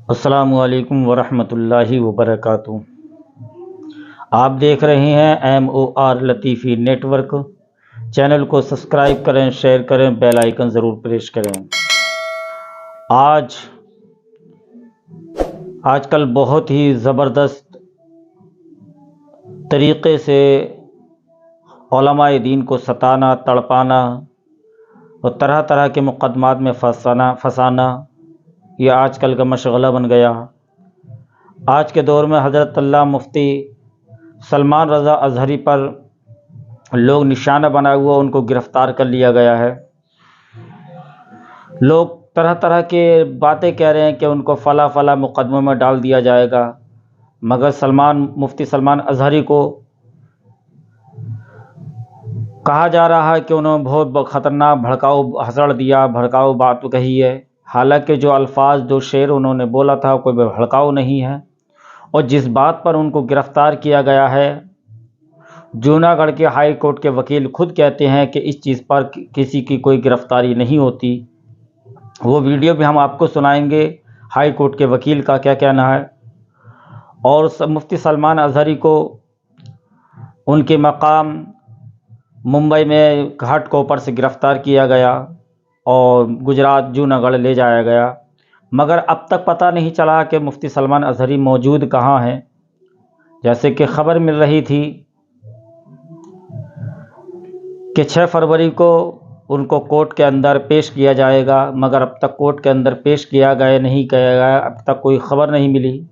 अस्सलामुअलैकुम वरहमतुल्लाहि वबरकातुहू। आप देख रहे हैं MOR लतीफ़ी नेटवर्क। चैनल को सब्सक्राइब करें, शेयर करें, बेल आइकन ज़रूर प्रेस करें। आजकल बहुत ही ज़बरदस्त तरीक़े से उलमाए दीन को सताना, तड़पाना और तरह तरह के मुक़दमात में फंसाना यह आजकल का मशग़ला बन गया। आज के दौर में हज़रत अल्लामा मुफ्ती सलमान रज़ा अज़हरी पर लोग निशाना बनाए हुए उनको गिरफ़्तार कर लिया गया है। लोग तरह तरह के बातें कह रहे हैं कि उनको फ़ला मुक़दमों में डाल दिया जाएगा, मगर मुफ्ती सलमान अज़हरी को कहा जा रहा है कि उन्होंने बहुत ख़तरनाक भड़काऊ हज़ड़ दिया, भड़काऊ बात कही है। हालांकि जो अल्फाज, जो शेर उन्होंने बोला था कोई भड़काऊ नहीं है। और जिस बात पर उनको गिरफ़्तार किया गया है, जूनागढ़ के हाई कोर्ट के वकील खुद कहते हैं कि इस चीज़ पर किसी की कोई गिरफ़्तारी नहीं होती। वो वीडियो भी हम आपको सुनाएंगे हाई कोर्ट के वकील का क्या कहना है। और मुफ्ती सलमान अज़हरी को उनके मकाम मुंबई में घाटकोपर से गिरफ़्तार किया गया और गुजरात जूनागढ़ ले जाया गया, मगर अब तक पता नहीं चला कि मुफ्ती सलमान अज़हरी मौजूद कहाँ हैं। जैसे कि खबर मिल रही थी कि 6 फरवरी को उनको कोर्ट के अंदर पेश किया जाएगा, मगर अब तक कोर्ट के अंदर पेश किया नहीं गया, अब तक कोई ख़बर नहीं मिली।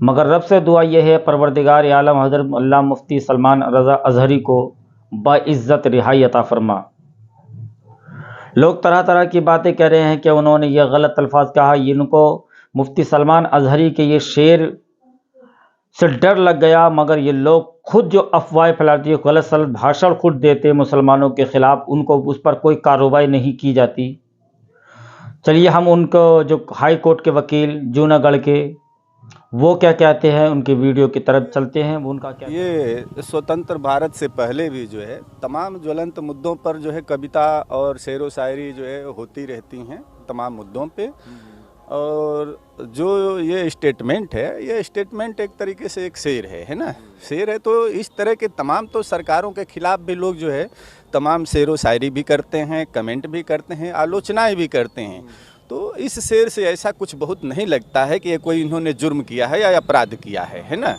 मगर रब से दुआ यह है, परवरदिगार आलम हज़रत अल्लामा मुफ्ती सलमान रज़ा अज़हरी को बाइज़्ज़त रिहाई अता फरमा। लोग तरह तरह की बातें कह रहे हैं कि उन्होंने ये गलत अल्फाज कहा। इनको मुफ्ती सलमान अज़हरी के ये शेर से डर लग गया, मगर ये लोग खुद जो अफवाहें फैलाती है, गलत सलत भाषण खुद देते मुसलमानों के ख़िलाफ़, उनको उस पर कोई कार्रवाई नहीं की जाती। चलिए हम उनको जो हाई कोर्ट के वकील जूनागढ़ के वो क्या कहते हैं, उनके वीडियो की तरफ चलते हैं। उनका क्या ये स्वतंत्र भारत से पहले भी जो है तमाम ज्वलंत मुद्दों पर जो है कविता और शेर व शायरी जो है होती रहती हैं तमाम मुद्दों पे। और जो ये स्टेटमेंट है, ये स्टेटमेंट एक तरीके से एक शेर है ना, शेर है। तो इस तरह के तमाम तो सरकारों के खिलाफ भी लोग जो है तमाम शेर व शायरी भी करते हैं, कमेंट भी करते हैं, आलोचनाएं भी करते हैं। तो इस शेर से ऐसा कुछ बहुत नहीं लगता है कि ये कोई इन्होंने जुर्म किया है या अपराध किया है ना।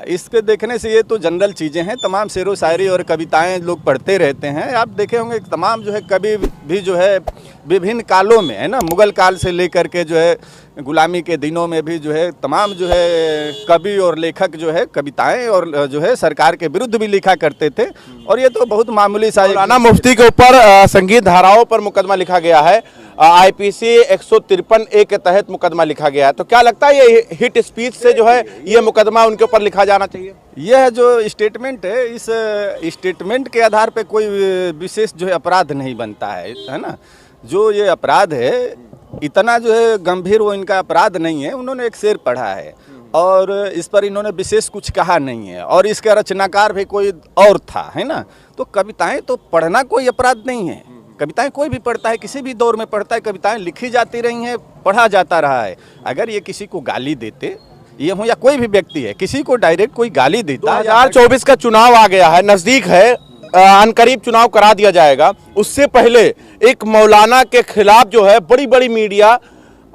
इसके देखने से ये तो जनरल चीज़ें हैं। तमाम शेर व शायरी और कविताएं लोग पढ़ते रहते हैं। आप देखे होंगे तमाम जो है कवि भी जो है विभिन्न कालों में है ना, मुग़ल काल से लेकर के जो है गुलामी के दिनों में भी जो है तमाम जो है कवि और लेखक जो है कविताएं और जो है सरकार के विरुद्ध भी लिखा करते थे। और ये तो बहुत मामूली सा मौलाना मुफ्ती के ऊपर संगीत धाराओं पर मुकदमा लिखा गया है। IPC 153A के तहत मुकदमा लिखा गया है। तो क्या लगता है ये हिट स्पीच से जो है ये मुकदमा उनके ऊपर लिखा जाना चाहिए? यह जो स्टेटमेंट है, इस स्टेटमेंट के आधार पे कोई विशेष जो है अपराध नहीं बनता है ना। जो ये अपराध है इतना जो है गंभीर वो इनका अपराध नहीं है। उन्होंने एक शेर पढ़ा है और इस पर इन्होंने विशेष कुछ कहा नहीं है, और इसका रचनाकार भी कोई और था है ना। तो कविताएं तो पढ़ना कोई अपराध नहीं है। कविताएं कोई भी पढ़ता है, किसी भी दौर में पढ़ता है। कविताएं लिखी जाती रही हैं, पढ़ा जाता रहा है। अगर ये किसी को गाली देते, ये हो या कोई भी व्यक्ति है, किसी को डायरेक्ट कोई गाली देता, 2024 का चुनाव आ गया है, नजदीक है, अनकरीब चुनाव करा दिया जाएगा। उससे पहले एक मौलाना के खिलाफ जो है बड़ी बड़ी मीडिया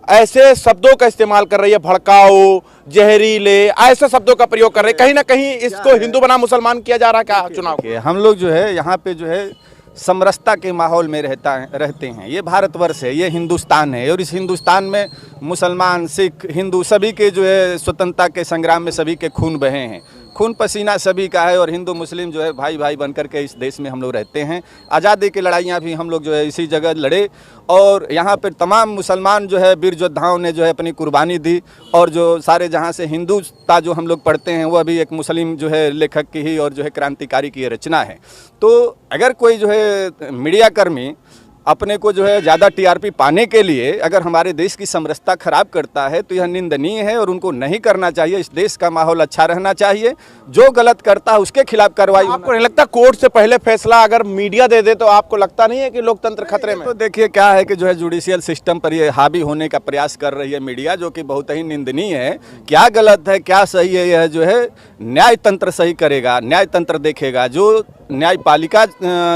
ऐसे शब्दों का इस्तेमाल कर रही है, भड़काऊ, जहरीले, ऐसे शब्दों का प्रयोग कर रहे हैं। कहीं ना कहीं इसको हिंदू बना मुसलमान किया जा रहा है क्या चुनाव? हम लोग जो है यहाँ पे जो है समरसता के माहौल में रहते हैं। ये भारतवर्ष है, ये हिंदुस्तान है, और इस हिंदुस्तान में मुसलमान, सिख, हिंदू सभी के जो है स्वतंत्रता के संग्राम में सभी के खून बहे हैं, खून पसीना सभी का है। और हिंदू मुस्लिम जो है भाई भाई बनकर के इस देश में हम लोग रहते हैं। आज़ादी की लड़ाइयाँ भी हम लोग जो है इसी जगह लड़े, और यहाँ पर तमाम मुसलमान जो है वीर योद्धाओं ने जो है अपनी कुर्बानी दी। और जो सारे जहाँ से हिंदुता जो हम लोग पढ़ते हैं वो भी एक मुस्लिम जो है लेखक की ही और जो है क्रांतिकारी की रचना है। तो अगर कोई जो है मीडिया कर्मी अपने को जो है ज़्यादा टीआरपी पाने के लिए अगर हमारे देश की समरसता खराब करता है तो यह निंदनीय है और उनको नहीं करना चाहिए। इस देश का माहौल अच्छा रहना चाहिए, जो गलत करता है उसके खिलाफ कार्रवाई। आपको नहीं लगता कोर्ट से पहले फैसला अगर मीडिया दे दे तो आपको लगता नहीं है कि लोकतंत्र खतरे में? तो देखिए क्या है कि जो है जुडिशियल सिस्टम पर ये हावी होने का प्रयास कर रही है मीडिया, जो कि बहुत ही निंदनीय है। क्या गलत है क्या सही है, यह जो है न्याय तंत्र सही करेगा, न्याय तंत्र देखेगा। जो न्यायपालिका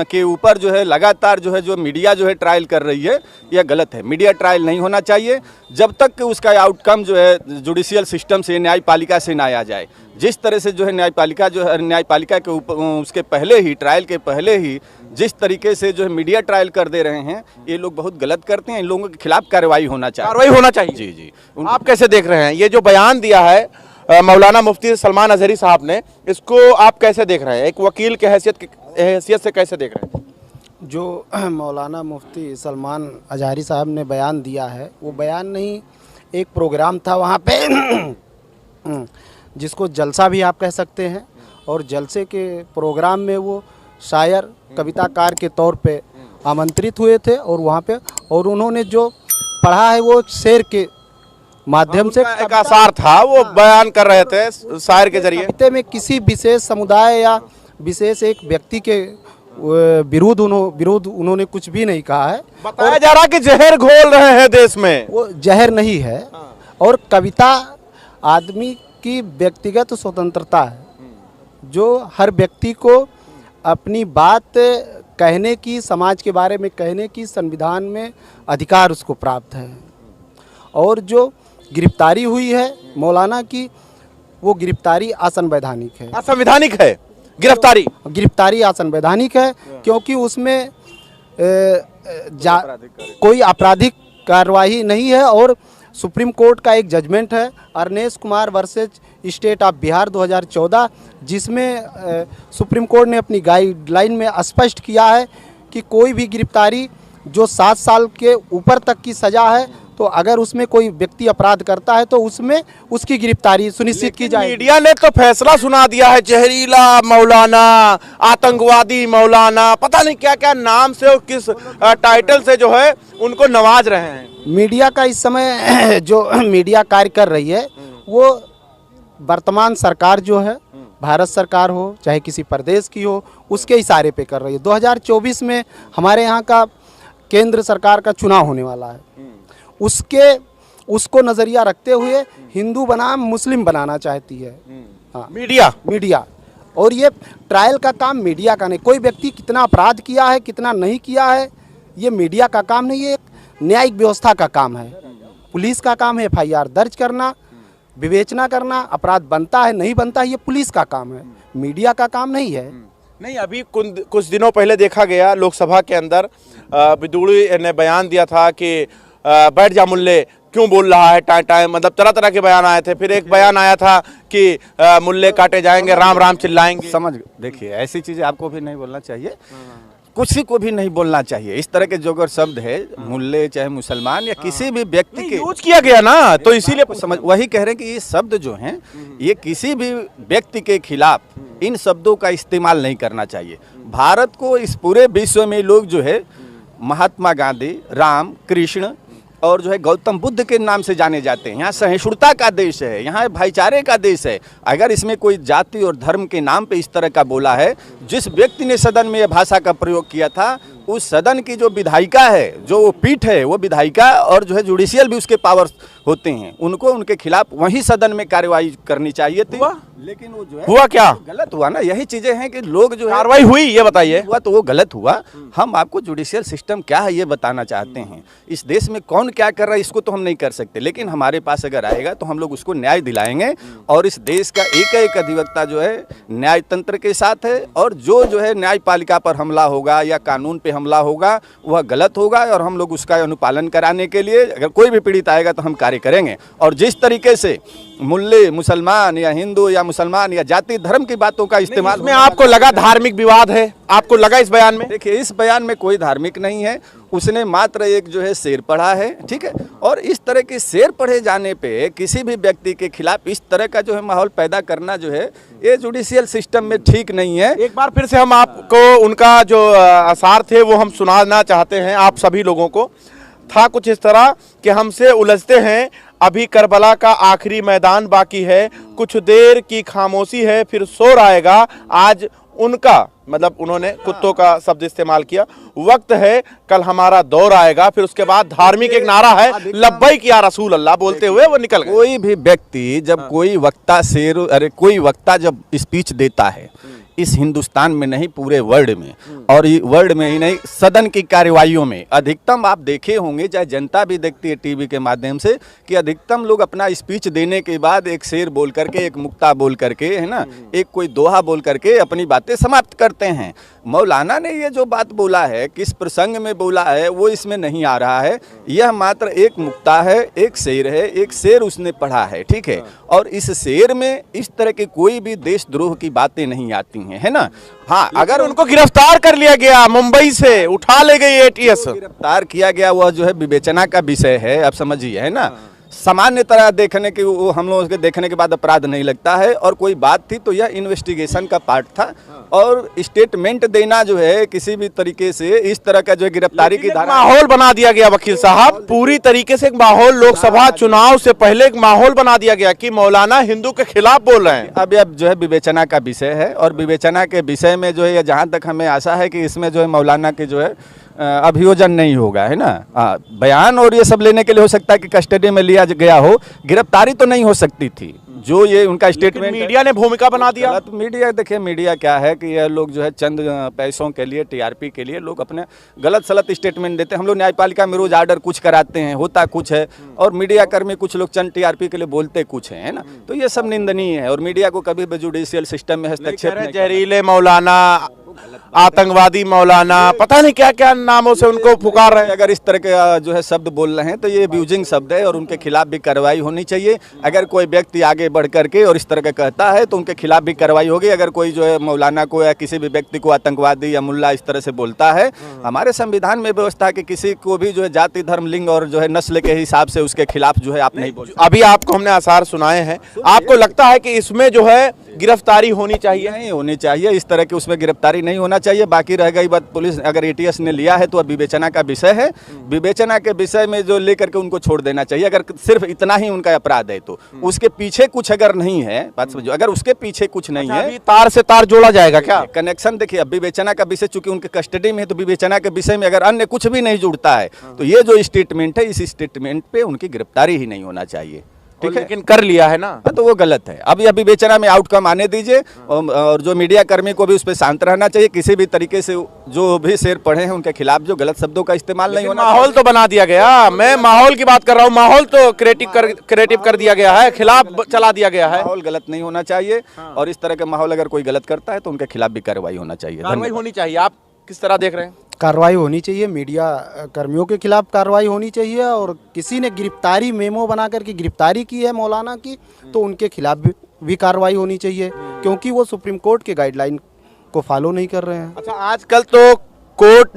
के ऊपर जो है लगातार जो मीडिया जो है ट्रायल कर रही है, यह गलत है। मीडिया ट्रायल नहीं होना चाहिए जब तक कि उसका आउटकम जो है जुडिशियल सिस्टम से, न्यायपालिका से ना आ जाए। जिस तरह से जो है न्यायपालिका के ऊपर उसके पहले ही, ट्रायल के पहले ही जिस तरीके से जो है मीडिया ट्रायल कर दे रहे हैं, ये लोग बहुत गलत करते हैं। इन लोगों के खिलाफ कार्रवाई होना चाहिए। कार्रवाई होना चाहिए। जी जी। आप कैसे देख रहे हैं ये जो बयान दिया है मौलाना मुफ्ती सलमान अजहरी साहब ने, इसको आप कैसे देख रहे हैं? एक वकील के हैसियत से कैसे देख रहे हैं? जो मौलाना मुफ्ती सलमान अजहरी साहब ने बयान दिया है, वो बयान नहीं, एक प्रोग्राम था वहाँ पे जिसको जलसा भी आप कह सकते हैं। और जलसे के प्रोग्राम में वो शायर, कविताकार के तौर पे आमंत्रित हुए थे और वहाँ पे, और उन्होंने जो पढ़ा है वो शेर के माध्यम से, एक आसार था, वो बयान कर रहे थे शायर के जरिए। कविता में किसी विशेष समुदाय या विशेष एक व्यक्ति के विरुद्ध उन्होंने कुछ भी नहीं कहा है। बताया जा रहा कि जहर घोल रहे हैं देश में। वो जहर नहीं है। और कविता आदमी की व्यक्तिगत स्वतंत्रता है, जो हर व्यक्ति को अपनी बात कहने की, समाज के बारे में कहने की संविधान में अधिकार उसको प्राप्त है। और जो गिरफ्तारी हुई है मौलाना की, वो गिरफ्तारी असंवैधानिक है। असंवैधानिक है गिरफ्तारी असंवैधानिक है, क्योंकि उसमें कोई आपराधिक कार्रवाई नहीं है। और सुप्रीम कोर्ट का एक जजमेंट है Arnesh Kumar versus state of Bihar 2014, जिसमें सुप्रीम कोर्ट ने अपनी गाइडलाइन में स्पष्ट किया है कि कोई भी गिरफ्तारी जो 7 साल के ऊपर तक की सज़ा है, तो अगर उसमें कोई व्यक्ति अपराध करता है तो उसमें उसकी गिरफ्तारी सुनिश्चित की जाए। मीडिया ने तो फैसला सुना दिया है, जहरीला मौलाना, आतंकवादी मौलाना, पता नहीं क्या क्या नाम से और किस टाइटल से जो है उनको नवाज रहे हैं। मीडिया का इस समय जो मीडिया कार्य कर रही है, वो वर्तमान सरकार जो है, भारत सरकार हो चाहे किसी प्रदेश की हो, उसके इशारे पे कर रही है। 2024 में हमारे यहाँ का केंद्र सरकार का चुनाव होने वाला है। उसको नज़रिया रखते हुए हिंदू बनाम मुस्लिम बनाना चाहती है मीडिया। और ये ट्रायल का काम मीडिया का नहीं। कोई व्यक्ति कितना अपराध किया है, कितना नहीं किया है, ये मीडिया का काम नहीं है, एक न्यायिक व्यवस्था का काम है। पुलिस का काम है FIR दर्ज करना, विवेचना करना, अपराध बनता है नहीं बनता है, ये पुलिस का काम है, मीडिया का काम नहीं है। नहीं, अभी कुछ दिनों पहले देखा गया लोकसभा के अंदर विदुड़ी ने बयान दिया था कि बैठ जा मुल्ले, क्यों बोल रहा है टाइम, मतलब तरह तरह के बयान आए थे। फिर एक बयान आया था कि मुल्ले काटे जाएंगे, राम राम चिल्लाएंगे। समझ, देखिए ऐसी चीज़ें आपको भी नहीं बोलना चाहिए, किसी को भी नहीं बोलना चाहिए। इस तरह के जो अगर शब्द है, मुल्ले चाहे मुसलमान या किसी भी व्यक्ति के यूज किया गया ना, तो इसीलिए समझ, वही कह रहे हैं कि ये शब्द जो हैं, ये किसी भी व्यक्ति के खिलाफ इन शब्दों का इस्तेमाल नहीं करना चाहिए। भारत को इस पूरे विश्व में लोग जो है महात्मा गांधी, राम, कृष्ण और जो है गौतम बुद्ध के नाम से जाने जाते हैं। यहाँ सहिष्णुता का देश है, यहाँ भाईचारे का देश है। अगर इसमें कोई जाति और धर्म के नाम पे इस तरह का बोला है, जिस व्यक्ति ने सदन में यह भाषा का प्रयोग किया था, उस सदन की जो विधायिका है, जो वो पीठ है, वो विधायिका और जो है जुडिशियल भी उसके पावर्स होते हैं, उनको उनके खिलाफ वही सदन में कार्रवाई करनी चाहिए थी। लेकिन वो जो है हुआ क्या? गलत हुआ ना। यही चीजें हैं कि लोग जो है, कार्रवाई हुई ये बताइए। हुआ तो वो गलत हुआ। हम आपको जुडिशियल सिस्टम क्या है ये बताना चाहते हैं। इस देश में कौन क्या कर रहा है इसको तो हम नहीं कर सकते, लेकिन हमारे पास अगर आएगा तो हम लोग उसको न्याय दिलाएंगे। और इस देश का एक अधिवक्ता जो है न्याय तंत्र के साथ है, और जो है न्यायपालिका पर हमला होगा या कानून पे हमला होगा वह गलत होगा, और हम लोग उसका अनुपालन कराने के लिए अगर कोई भी पीड़ित आएगा तो हम कार्य करेंगे। और जिस तरीके से मुल्ले मुसलमान या हिंदू या मुसलमान या जाति धर्म की बातों का इस्तेमाल में आपको लगा धार्मिक विवाद है, आपको लगा इस बयान में? देखिए, इस बयान में कोई धार्मिक नहीं है, उसने मात्र एक जो है शेर पढ़ा है, ठीक है। और इस तरह के शेर पढ़े जाने पे किसी भी व्यक्ति के खिलाफ इस तरह का जो है माहौल पैदा करना जो है ये जुडिशियल सिस्टम में ठीक नहीं है। एक बार फिर से हम आपको उनका जो आसार थे वो हम सुनाना चाहते हैं आप सभी लोगों को। था कुछ इस तरह कि हमसे उलझते हैं, अभी करबला का आखिरी मैदान बाकी है, कुछ देर की खामोशी है फिर शोर आएगा, आज उनका मतलब उन्होंने कुत्तों का शब्द इस्तेमाल किया, वक्त है कल हमारा दौर आएगा। फिर उसके बाद धार्मिक एक नारा है लब्बैक या रसूल अल्लाह बोलते हुए वो निकल गए। कोई भी व्यक्ति जब कोई वक्ता जब स्पीच देता है इस हिंदुस्तान में नहीं पूरे वर्ल्ड में, और वर्ल्ड में ही नहीं सदन की कार्यवाहियों में अधिकतम आप देखे होंगे, चाहे जनता भी देखती है टीवी के माध्यम से, कि अधिकतम लोग अपना स्पीच देने के बाद एक शेर बोल करके, एक मुक्ता बोल करके, है ना, एक कोई दोहा बोल करके अपनी बातें समाप्त करते हैं। मौलाना ने ये जो बात बोला है, किस प्रसंग में बोला है वो इसमें नहीं आ रहा है। यह मात्र एक मुक्ता है, एक शेर है, एक शेर उसने पढ़ा है, ठीक है। और इस शेर में इस तरह के कोई भी देशद्रोह की बातें नहीं आती हैं, है ना। हाँ, अगर उनको गिरफ्तार कर लिया गया, मुंबई से उठा ले गई एटीएस, गिरफ्तार किया गया, वह जो है विवेचना का विषय है, आप समझिए, है ना। सामान्य तरह देखने के वो हम लोगों के देखने के बाद अपराध नहीं लगता है, और कोई बात थी तो यह इन्वेस्टिगेशन का पार्ट था। और स्टेटमेंट देना जो है किसी भी तरीके से इस तरह का जो है गिरफ्तारी की धारा, माहौल बना दिया गया वकील साहब, पूरी तरीके से एक माहौल, लोकसभा चुनाव से पहले एक माहौल बना दिया गया कि मौलाना हिंदू के खिलाफ बोल रहे हैं। अब जो है विवेचना का विषय है, और विवेचना के विषय में जो है जहाँ तक हमें आशा है कि इसमें जो है मौलाना के जो है अभियोजन नहीं होगा, है ना। बयान और ये सब लेने के लिए हो सकता है कि कस्टडी में लिया गया हो, गिरफ्तारी तो नहीं हो सकती थी। जो ये उनका स्टेटमेंट मीडिया ने भूमिका बना दिया। तो मीडिया, देखिए मीडिया क्या है कि ये लोग जो है चंद पैसों के लिए, टीआरपी के लिए लोग अपने गलत सलत स्टेटमेंट देते हैं। हम लोग न्यायपालिका में रोज आर्डर कुछ कराते हैं, होता कुछ है, और मीडिया कर्मी कुछ लोग चंद टीआरपी के लिए बोलते कुछ है ना। तो ये सब निंदनीय है, और मीडिया को कभी भी जुडिशियल सिस्टम में हस्तक्षेप नहीं। जहरीले मौलाना, आतंकवादी मौलाना, पता नहीं क्या क्या नामों से उनको पुकार रहे हैं। अगर इस तरह के जो है शब्द बोल रहे हैं तो ये अब्यूजिंग शब्द है, और उनके खिलाफ भी कार्रवाई होनी चाहिए। अगर कोई व्यक्ति आगे बढ़ करके और इस तरह का कहता है तो उनके खिलाफ भी कार्रवाई होगी। अगर कोई जो है मौलाना को या किसी भी व्यक्ति को आतंकवादी या मुल्ला इस तरह से बोलता है, हमारे संविधान में व्यवस्था है कि किसी को भी जो है जाति, धर्म, लिंग और जो है नस्ल के हिसाब से उसके खिलाफ जो है आप नहीं बोल। अभी आपको हमने आसार सुनाए हैं, आपको लगता है कि इसमें जो है गिरफ्तारी होनी चाहिए? नहीं होनी चाहिए, इस तरह की उसमें गिरफ्तारी नहीं होना चाहिए। बाकी रह गई बात, पुलिस अगर एटीएस ने लिया है तो अब विवेचना का विषय है, विवेचना के विषय में जो लेकर के उनको छोड़ देना चाहिए। अगर सिर्फ इतना ही उनका अपराध है तो उसके पीछे कुछ अगर नहीं है, बात समझो, अगर उसके पीछे कुछ नहीं है, तार से तार जोड़ा जाएगा क्या? कनेक्शन देखिए, अब विवेचना का विषय चूंकि उनके कस्टडी में है तो विवेचना के विषय में अगर अन्य कुछ भी नहीं जुड़ता है तो ये जो स्टेटमेंट है, इस स्टेटमेंट पे उनकी गिरफ्तारी ही नहीं होना चाहिए, ठीक है। लेकिन कर लिया है ना, तो वो गलत है। अब यह विवेचना में आउटकम आने दीजिए, और जो मीडिया कर्मी को भी उस पर शांत रहना चाहिए। किसी भी तरीके से जो भी शेर पढ़े हैं उनके खिलाफ जो गलत शब्दों का इस्तेमाल नहीं होना। माहौल तो बना दिया गया, मैं माहौल की बात कर रहा हूँ, माहौल तो क्रिएटिव कर दिया गया है, खिलाफ चला दिया गया है। माहौल गलत नहीं होना चाहिए, और इस तरह का माहौल अगर कोई गलत करता है तो उनके खिलाफ भी कार्रवाई होना चाहिए। कार्रवाई होनी चाहिए। आप किस तरह देख रहे हैं? कार्रवाई होनी चाहिए, मीडिया कर्मियों के खिलाफ कार्रवाई होनी चाहिए, और किसी ने गिरफ्तारी मेमो बना करके गिरफ्तारी की है मौलाना की तो उनके खिलाफ भी कार्रवाई होनी चाहिए, क्योंकि वो सुप्रीम कोर्ट के गाइडलाइन को फॉलो नहीं कर रहे हैं। अच्छा, आजकल तो कोर्ट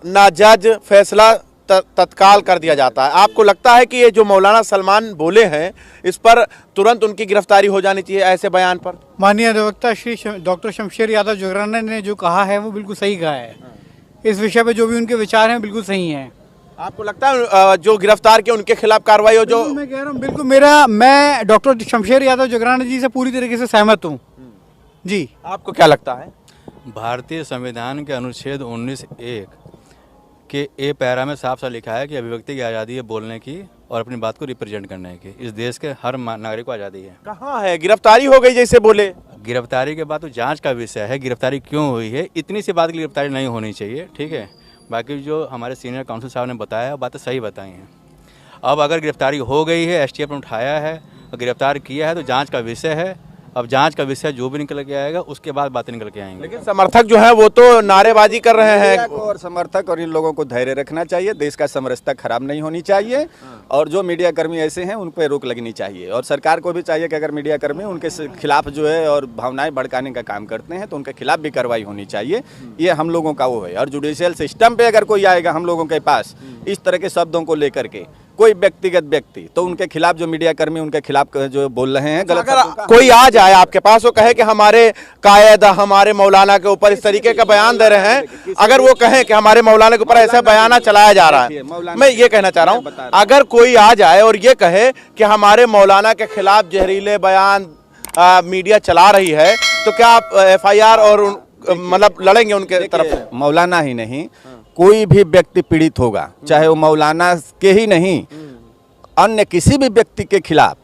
ना जज फैसला तत्काल कर दिया जाता है। आपको लगता है कि ये जो मौलाना सलमान बोले हैं इस पर तुरंत उनकी गिरफ्तारी हो जानी चाहिए ऐसे बयान पर? माननीय अधिवक्ता श्री डॉक्टर शमशेर यादव जोगराना ने जो कहा है वो बिल्कुल सही कहा है। इस विषय पे जो भी उनके विचार हैं बिल्कुल सही हैं। आपको लगता है जो गिरफ्तार किए उनके खिलाफ कार्रवाई हो? जो मैं कह रहा हूँ बिल्कुल, मैं डॉक्टर शमशेर यादव जोगराना जी से पूरी तरीके से सहमत हूँ जी। आपको क्या लगता है? भारतीय संविधान के अनुच्छेद 19(1) के ए पैरा में साफ साफ लिखा है कि अभिव्यक्ति की आज़ादी है बोलने की और अपनी बात को रिप्रेजेंट करने की। इस देश के हर नागरिक को आज़ादी है। कहाँ है? गिरफ्तारी हो गई जैसे बोले। गिरफ्तारी के बाद तो जांच का विषय है, गिरफ्तारी क्यों हुई है, इतनी सी बात की गिरफ्तारी नहीं होनी चाहिए, ठीक है। बाकी जो हमारे सीनियर काउंसिल साहब ने बताया बातें सही बताई हैं। अब अगर गिरफ्तारी हो गई है, एसटीएफ ने उठाया है, गिरफ्तार किया है तो जाँच का विषय है। अब जांच का विषय जो भी निकल के आएगा उसके बाद बातें निकल के आएंगी। लेकिन समर्थक जो है वो तो नारेबाजी कर रहे हैं। और समर्थक और इन लोगों को धैर्य रखना चाहिए, देश का समरसता खराब नहीं होनी चाहिए, और जो मीडिया कर्मी ऐसे हैं उन पर रोक लगनी चाहिए। और सरकार को भी चाहिए कि अगर मीडिया कर्मी उनके खिलाफ जो है और भावनाएं भड़काने का काम करते हैं तो उनके खिलाफ भी कार्रवाई होनी चाहिए। ये हम लोगों का वो है। और जुडिशियल सिस्टम पे अगर कोई आएगा हम लोगों के पास इस तरह के शब्दों को लेकर के, कोई व्यक्तिगत व्यक्ति, तो उनके खिलाफ जो मीडिया कर्मी उनके खिलाफ जो बोल रहे हैं गलत, अगर कोई आ जाए आपके पास वो कहे कि हमारे कायद हमारे मौलाना के ऊपर इस तरीके का बयान दे रहे हैं, अगर वो कहें कि हमारे मौलाना के ऊपर ऐसा बयाना चलाया जा रहा है, मैं ये कहना चाह रहा हूँ, अगर कोई आ जाए और ये कहे कि हमारे मौलाना के खिलाफ जहरीले बयान मीडिया चला रही है, तो क्या आप FIR और मतलब लड़ेंगे उनके तरफ? मौलाना ही नहीं, कोई भी व्यक्ति पीड़ित होगा, चाहे वो मौलाना के ही नहीं, अन्य किसी भी व्यक्ति के खिलाफ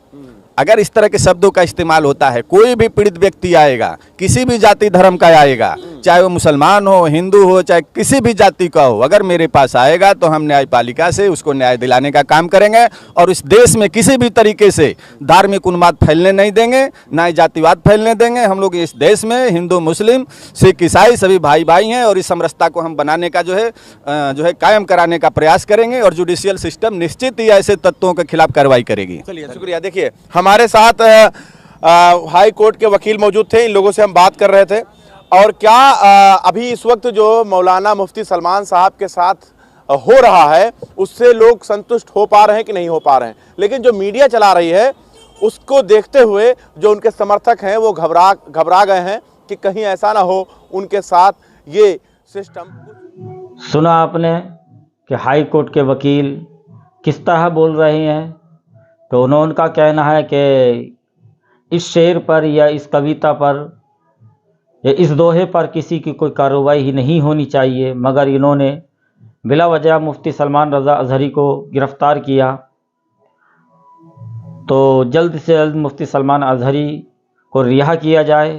अगर इस तरह के शब्दों का इस्तेमाल होता है, कोई भी पीड़ित व्यक्ति आएगा, किसी भी जाति धर्म का आएगा, चाहे वो मुसलमान हो, हिंदू हो, चाहे किसी भी जाति का हो, अगर मेरे पास आएगा तो हम न्यायपालिका से उसको न्याय दिलाने का काम करेंगे। और इस देश में किसी भी तरीके से धार्मिक उन्माद फैलने नहीं देंगे, ना ही जातिवाद फैलने देंगे। हम लोग इस देश में हिंदू मुस्लिम सिख ईसाई सभी भाई भाई हैं, और इस समरसता को हम बनाने का जो है कायम कराने का प्रयास करेंगे। और जुडिशियल सिस्टम निश्चित ही ऐसे तत्वों के खिलाफ कार्रवाई करेगी। चलिए, शुक्रिया। देखिए, हमारे साथ हाई कोर्ट के वकील मौजूद थे, इन लोगों से हम बात कर रहे थे। और क्या अभी इस वक्त जो मौलाना मुफ्ती सलमान साहब के साथ हो रहा है उससे लोग संतुष्ट हो पा रहे हैं कि नहीं हो पा रहे हैं? लेकिन जो मीडिया चला रही है उसको देखते हुए जो उनके समर्थक हैं वो घबरा गए हैं कि कहीं ऐसा ना हो उनके साथ ये सिस्टम। सुना आपने कि हाई कोर्ट के वकील किस तरह बोल रहे हैं। तो उनका कहना है कि इस शेर पर या इस कविता पर या इस दोहे पर किसी की कोई कार्रवाई ही नहीं होनी चाहिए, मगर इन्होंने बिला वजह मुफ्ती सलमान रज़ा अज़हरी को गिरफ़्तार किया। तो जल्द से जल्द मुफ्ती सलमान अज़हरी को रिहा किया जाए।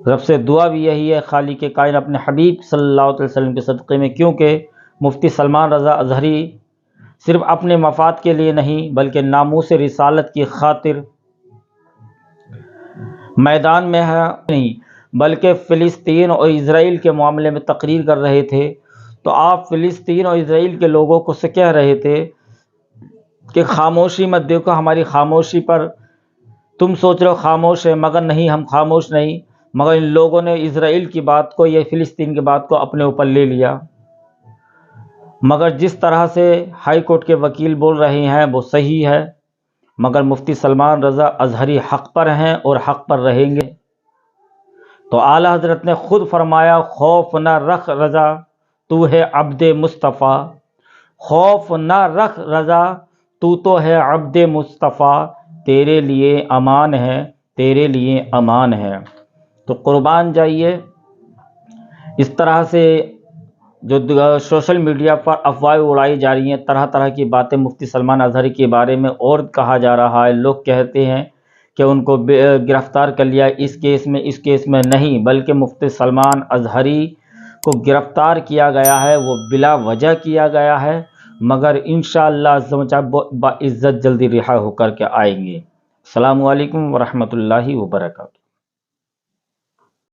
रब से दुआ भी यही है, खालिक के कायन अपने हबीब सल्लल्लाहु अलैहि वसल्लम के सदक़े में, क्योंकि मुफ्ती सलमान रज़ा अज़हरी सिर्फ अपने मफाद के लिए नहीं बल्कि नामूस रिसालत की खातिर मैदान में है नहीं, बल्कि फ़िलिस्तीन और इज़राइल के मामले में तकरीर कर रहे थे। तो आप फ़िलिस्तीन और इज़राइल के लोगों को से कह रहे थे कि खामोशी मत देखो, हमारी खामोशी पर तुम सोच रहे हो खामोश है, मगर नहीं, हम खामोश नहीं। मगर इन लोगों ने इज़राइल की बात को या फ़िलिस्तीन की बात को अपने ऊपर ले लिया। मगर जिस तरह से हाई कोर्ट के वकील बोल रहे हैं वो सही है, मगर मुफ्ती सलमान रज़ा अज़हरी हक़ पर हैं और हक़ पर रहेंगे। तो आला हज़रत ने ख़ुद फरमाया, खौफ न रख रज़ा तू है अब्दे मुस्तफ़ा, खौफ न रख रज़ा तू तो है अब्दे मुस्तफ़ा, तेरे लिए अमान है, तेरे लिए अमान है। तो कुर्बान जाइए। इस तरह से जो सोशल मीडिया पर अफवाहें उड़ाई जा रही हैं, तरह तरह की बातें मुफ्ती सलमान अज़हरी के बारे में और कहा जा रहा है। लोग कहते हैं कि उनको गिरफ़्तार कर लिया इस केस में नहीं, बल्कि मुफ्ती सलमान अज़हरी को गिरफ़्तार किया गया है, वो बिला वजह किया गया है, मगर इंशाअल्लाह बाइज़्ज़त जल्दी रिहा होकर के आएंगे। अस्सलामु अलैकुम व रहमतुल्लाहि व बरकातहू।